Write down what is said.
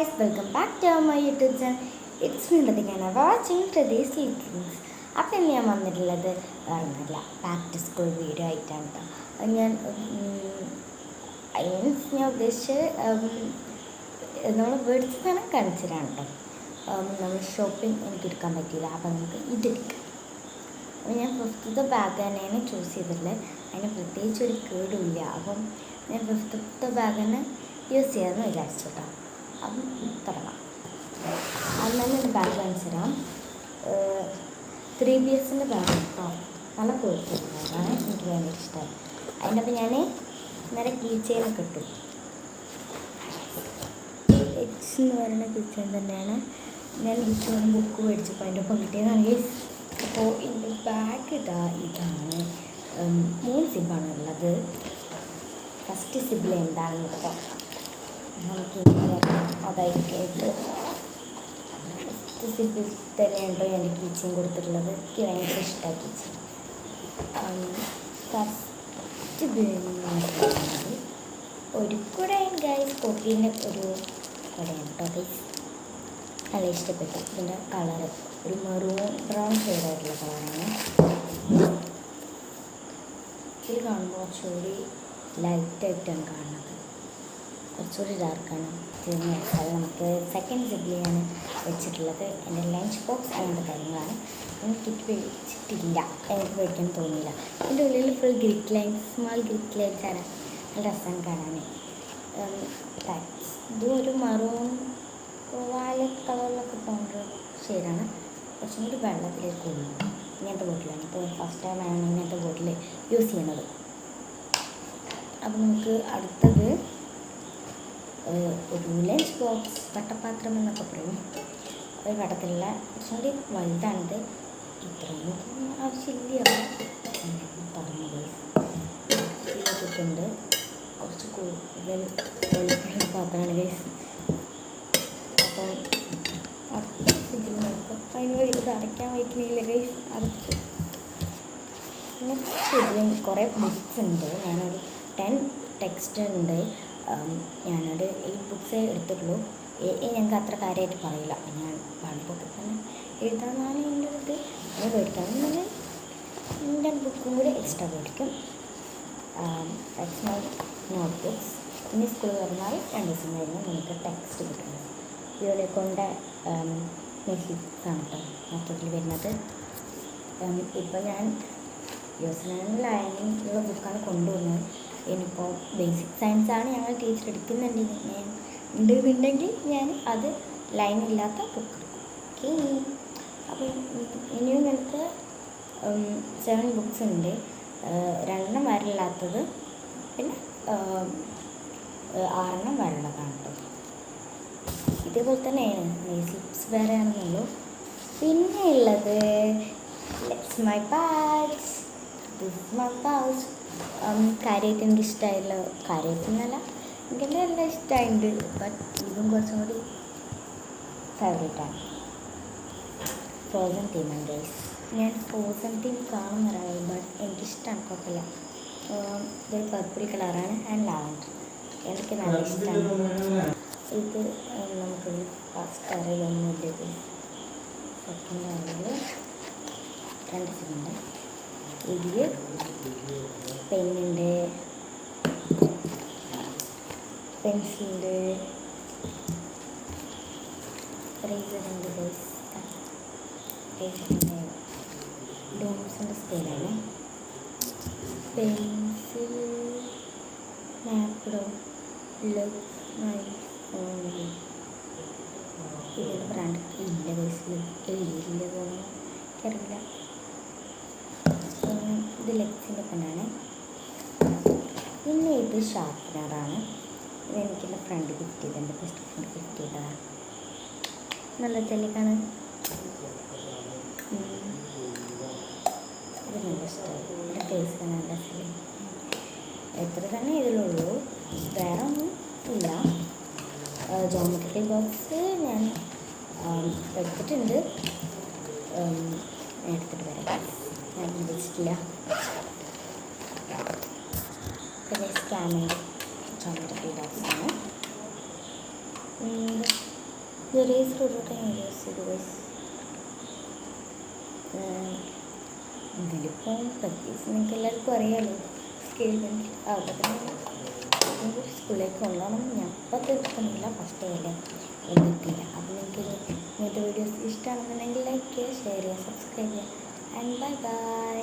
guys, welcome back to my YouTube channel. It's me Radhika watching today's Littlings. അപ്പോൾ ഇന്ന് ഞാൻ വന്നിട്ടുള്ളത് വേറൊന്നുമല്ല, ബാക്ക് ടു സ്കൂൾ വീഡിയോ ആയിട്ടാണ് കേട്ടോ. ഞാൻ ഉദ്ദേശിച്ച് നമ്മൾ മേടിച്ച സാധനം കാണിച്ചിട്ടാണ് കേട്ടോ. നമ്മൾ ഷോപ്പിംഗ് എനിക്ക് എടുക്കാൻ പറ്റിയില്ല, അപ്പോൾ നമുക്ക് ഇതെടുക്കാം. അപ്പോൾ ഞാൻ ഫിഫ്ത്ത് ബാഗ് തന്നെയാണ് ചൂസ് ചെയ്തിട്ടുള്ളത്. അതിന് പ്രത്യേകിച്ച് ഒരു കേടുമില്ല. അപ്പം ഞാൻ ഫിഫ്ത്ത് ബാഗ് തന്നെ യൂസ് ചെയ്യാമെന്ന് വിചാരിച്ചു കേട്ടോ. അപ്പം തുടങ്ങാം. അന്നന്നെ ഒരു ബാഗ് കാണിച്ചു തരാം. 3BSൻ്റെ ബാഗ് കേട്ടോ. നല്ല ക്വാളിറ്റി ബാഗാണ്, എനിക്ക് ഭയങ്കര ഇഷ്ടമായി. അതിൻ്റെ അപ്പം ഞാൻ നേരെ കീ ചെയിനൊക്കെ ഇട്ടു. എക്സ് എന്ന് പറയുന്ന കീ ചെയിൻ തന്നെയാണ്. ഞാൻ ഇഷ്ടം ബുക്ക് മേടിച്ചപ്പോൾ അതിൻ്റെ ഒപ്പം കിട്ടിയതാണ് ഗൈസ്. അപ്പോൾ എൻ്റെ ബാഗ് ഇതാണ്. 3 സിബാണ് ഉള്ളത്. ഫസ്റ്റ് സിബിൽ എന്താണെന്ന് കേട്ടോ നമുക്ക് അതായിട്ട് ഫസ്റ്റ് സിബിൽ തന്നെയുണ്ടോ എൻ്റെ കീച്ചയും കൊടുത്തിട്ടുള്ളത്. എനിക്ക് ഭയങ്കര ഇഷ്ടമായി കീച്ചയും. ഫസ്റ്റ് ഒരു കുടയും ഗൈസ്, കൊക്കീൻ്റെ ഒരു കുടയാണ് കേട്ടോ ഗൈസ്. നല്ല ഇഷ്ടപ്പെട്ടു. ഇതിൻ്റെ കളറ് ഒരു മെറൂൺ ബ്രൗൺ ഷെയ്ഡായിട്ടുള്ള കളറാണ്. ഇത് കാണുമ്പോൾ കുറച്ചുകൂടി ലൈറ്റായിട്ടാണ് കാണുന്നത്, കുറച്ചുകൂടി ഡാർക്കാണ്. അത് നമുക്ക് സെക്കൻഡ് സിബിലാണ് വെച്ചിട്ടുള്ളത്. എൻ്റെ ലഞ്ച് ബോക്സ് അങ്ങനത്തെ കാര്യങ്ങളാണ്. എനിക്ക് കിറ്റ് വെച്ചിട്ടില്ല, എനിക്ക് മേടിക്കാൻ തോന്നിയില്ല. എൻ്റെ ഉള്ളിൽ full grit lines, small grit lines ആണ്. നല്ല രസം കാണാൻ. ഇതും ഒരു മറൂൺ വാലറ്റ് കളറിലൊക്കെ പോകുന്ന ഷെയ്ഡാണ്. കുറച്ചും കൂടി വെള്ളത്തിലേക്ക് പോകുന്നു. ഇങ്ങനത്തെ ബോട്ടിലാണ്. ഇപ്പോൾ ഫസ്റ്റ് ടൈമാണ് ഇങ്ങനത്തെ ബോട്ടിൽ യൂസ് ചെയ്യുന്നത്. അപ്പോൾ നമുക്ക് അടുത്തത് ഒരു ലഞ്ച് ബോക്സ്, വട്ടപാത്രം എന്നൊക്കെ പറയും. ഒരു വട്ടത്തിലുള്ള കുറച്ചും കൂടി വലുതാണിത്. ഇത്രയും ആവശ്യമില്ല. തുറന്നത് ഇതിട്ടുണ്ട്. കുറച്ച് കൂടുതൽ വലിപ്പമുള്ള പാത്രമാണ് ഗൈസ്. അപ്പോൾ ഇതിൽ നോക്കാം. അതിന് ഇത് അടയ്ക്കാൻ വയ്ക്കുന്നില്ല ഗൈസ്, അടച്ചു. പിന്നെ ഇതിൽ കുറേ ബുക്സ് ഉണ്ട്. ഞാനൊരു 10 ടെക്സ്റ്റ് ഉണ്ട്. ഞാനൊരു 8 ബുക്സേ എടുത്തിട്ടുള്ളൂ. ഞങ്ങൾക്ക് അത്ര കാര്യമായിട്ട് പറയില്ല. ഞാൻ 1 ബുക്ക് തന്നെ എഴുതാനാണ് എൻ്റെ ഇത്. അത് മേടിക്കാമെന്ന് എൻ്റെ ബുക്കും കൂടി എക്സ്ട്രാ മേടിക്കും. Not books. ഇനി സ്കൂൾ തുറന്നാൽ 2 ദിവസം കഴിഞ്ഞ് നമുക്ക് ടെക്സ്റ്റ് കിട്ടുന്നത്. ഇവരെ കൊണ്ട് മെസ്സിക്കാണ് കേട്ടോ മൊത്തത്തിൽ വരുന്നത്. ഇപ്പോൾ ഞാൻ ലൈനിങ്ങുള്ള ബുക്കാണ് കൊണ്ടുവന്നത്. ഇനിയിപ്പോൾ ബേസിക് സയൻസാണ് ഞങ്ങൾ ടീച്ചർ എടുക്കുന്നുണ്ടെങ്കിൽ ഞാൻ അത് ലൈനില്ലാത്ത ബുക്ക് എടുക്കും. ഓക്കെ. അപ്പോൾ ഇനിയും ഞങ്ങൾക്ക് 7 ബുക്സ് ഉണ്ട്. 2 വരല്ലാത്തത്, പിന്നെ 6 വരള്ളതാണ് കേട്ടോ. ഇതേപോലെ തന്നെയാണ്. ബേസിക്സ് വേറെ ആണെന്നുള്ളൂ. പിന്നെ ഉള്ളത് മൈ ബാഗ്സ്. മൈ ബാഗ്സ് കാര്യമായിട്ട് എനിക്ക് ഇഷ്ടമായില്ല. കാര്യമായിട്ടെന്നല്ല, എനിക്കെല്ലാം എല്ലാം ഇഷ്ടമായിട്ടുണ്ട്. ബട്ട് ഇതും കുറച്ചും കൂടി ഫേവറേറ്റാണ്. ഫ്രോസൺ തീമാണ് ഗൈസ്. ഞാൻ ഫ്രോസൺ തീം കാണുന്ന ഒരാളാണ്. ബട്ട് എനിക്കിഷ്ടമാണ്, കുഴപ്പമില്ല. ഇതൊരു പർപ്പിൾ കളറാണ് ആൻഡ് ലാവൻഡർ. എനിക്ക് നല്ല ഇഷ്ടമാണ്. ഇത് നമുക്ക് ഫസ്റ്റ് അറിയിലൊന്നുമില്ല. സെക്കൻഡ് അറിയിൽ 2 സെക്കൻഡ്. ഇതിൽ പെന്നുണ്ട്, പെൻസിലുണ്ട്, റേസറുണ്ട് ഗൈസ്. റേസറിൻ്റെ ഡോംസിൻ്റെ സ്കെയിലാണ്. പെൻസിൽ മാപ്ഡോ ലുക്ക് നൈസ് ഓൺലി. ഇതിൻ്റെ ബ്രാൻഡ് ഇല്ല ഗൈസ്, എഴുതിയില്ല തോന്നുന്നു, എനിക്കറിയില്ല. ഇത് ലെക്സിൻ്റെ പെണ്ണാണ്. പിന്നെ ഇത് ഷാർപ്പനറാണ്. ഇത് എനിക്കെൻ്റെ ഫ്രണ്ട് ഗിഫ്റ്റ് ചെയ്തത്, എൻ്റെ ബെസ്റ്റ് ഫ്രണ്ട് ഗിഫ്റ്റ് ചെയ്തതാണ്. നല്ല ചെല്ലിക്കാണ്. ഇത് നല്ല ഇഷ്ടമായി. എൻ്റെ ഫേസ് നല്ല രസമില്ല. എത്ര തന്നെ ഇതിലുള്ളൂ, വേറെ ഒന്നും ഇല്ല. ജോമെട്രിക്കൽ ബോക്സ് ഞാൻ എടുത്തിട്ടുണ്ട്. എടുത്തിട്ട് വരാം. ഞാൻ വെച്ചിട്ടില്ല. പിന്നെ സ്കാനിങ് ജോമെട്രിക്കൽ ബോക്സാണ്. റേസർ ഒരു ടൈം യൂസ് ചെയ്തു ഗൈസ്. ഇതിലിപ്പോൾ പ്രത്യേകിച്ച് നിങ്ങൾക്ക് എല്ലാവർക്കും അറിയാമല്ലോ സ്കെയിൽ പെൻസിൽ അവിടെ തന്നെ സ്കൂളിലേക്ക് കൊണ്ടുപോകണം. ഞാൻ അപ്പോൾ തീർക്കുന്നില്ല, ഫസ്റ്റ് അല്ലേ ഒന്നിട്ടില്ല. അപ്പോൾ നിങ്ങൾക്ക് ഇങ്ങനത്തെ വീഡിയോസ് ഇഷ്ടമാണെന്നുണ്ടെങ്കിൽ ലൈക്ക് ചെയ്യുക, ഷെയർ ചെയ്യുക, സബ്സ്ക്രൈബ് ചെയ്യുക. And bye bye.